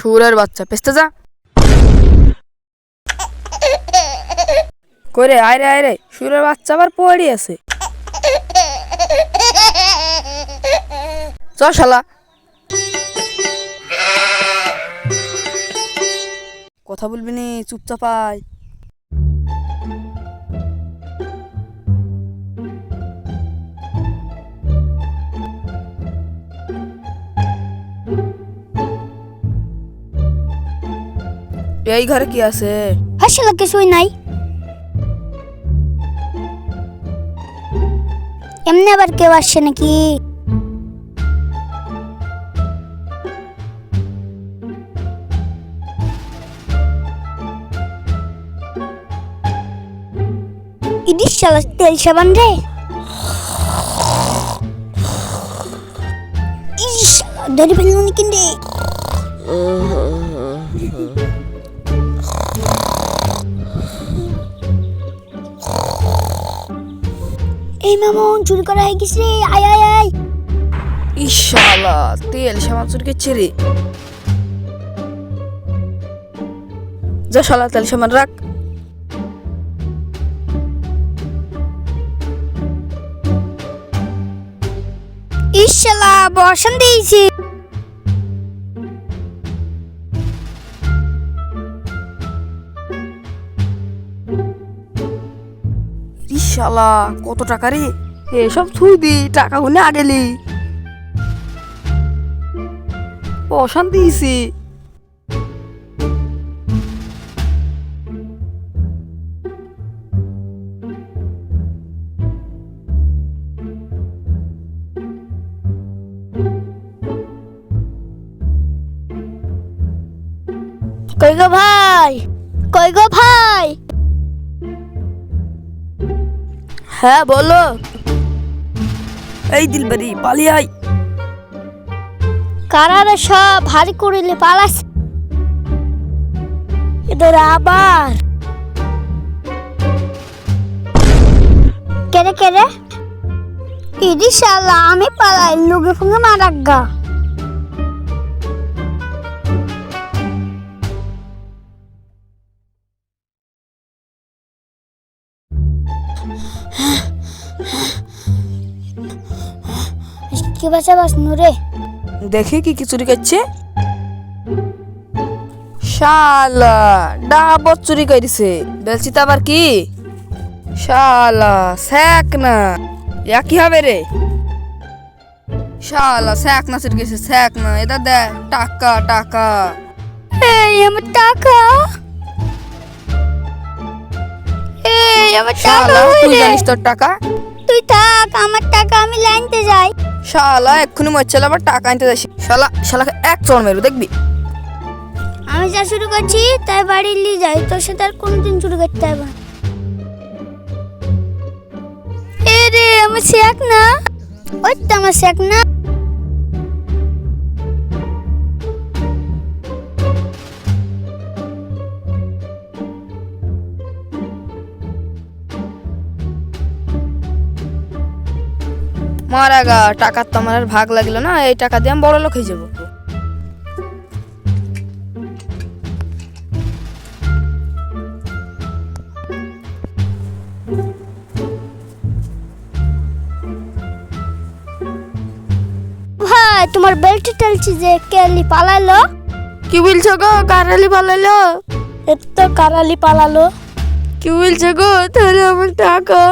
শুয়োরের বাচ্চা পেস্তে যা করে আয় রে শুয়োরের বাচ্চা আবার পড়ে আছে। চল শালা কথা বলবি নি চুপচাপ আয়। এই ঘরে কি আছে? আসলে কিছুই নাই, এমনি আবার কেউ আসছে নাকি? ইডিস শালা তেল সাবান রে। ইস শালা ধরে ফেললো নাকি রে? এই মামন চুরি করা হয়ে গেছে রে, আয় আয় আয়। ইস শালা তেল সাবান চুরি করছে রে। যা শালা তেল সাবান রাখ। ইস শালা বর্ষণ দিয়েছি। ইস শালা কত টাকা রে? এসব থুই দি টাকা গুনে আগেলি অশান্তি দিয়েছি। কই গো ভাই, কই গো ভাই? হ্যাঁ বলো। এই দিলবাড়ি পালিয়ে আয়। কারারে সব ভারী করিলে পালাস এদের আবার কেরে কেরে। ইদি শালা আমি পালাই লুগে ফুঙ্গে মারাগা। কি বাঁচা বাস নুরে দেখি কি চুরি করছে। শালা ডাবত চুরি করেছে বলছি তো আবার কি? শালা স্যাক না একই হবে রে। শালা স্যাক না চুরি করেছে স্যাক না। এটা দে টাকা টাকা। এই আমার টাকা, এই আমার টাকা। শালা তুই জানিস তোর টাকা? তুই থাক, আমার টাকা আমি লাইনতে যাই। শালা এক্ষুনি মরছিল আবার টাকা আনতে যাস। শালা শালাকে এক চড় মেরু দেখবি। আমি যা শুরু করছি তাই বাড়ি নিয়ে যাই, তোর সাথে আর কোনোদিন শুরু করতে হবে না। এ রে আমার শেখ না, ওই তো আমার শেখ না। মারা গা টাকার তো আমার আর ভাগ লাগলো না। এই টাকা দিয়ে আমি বড় লোক হয়ে যাবো। ভাই তোমার বেল্ট টেলছি যে কেলি পালালো। কি বলছো গো? কারালি পালালো? এত তো কারালি পালালো। কি বলছো গো? তাহলে আমার টাকা,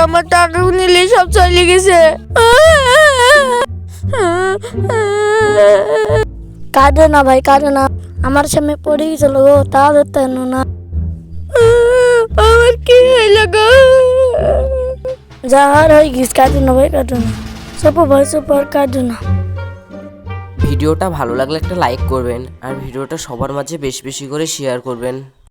আমার টাকা নিলে সব চলে গেছে। কাঁদো না ভাই কাঁদো না, আমার সামনে পড়ে গেছিল গো, তাও ধরতে না। আমার কি হইল গো? যা আর হয়ে গেছে, কাঁদো না ভাই কাঁদো না। সব ভাই সব আর কাঁদো না। ভিডিওটা ভালো লাগলে একটা লাইক করবেন আর ভিডিওটা সবার মাঝে বেশি বেশি করে শেয়ার করবেন।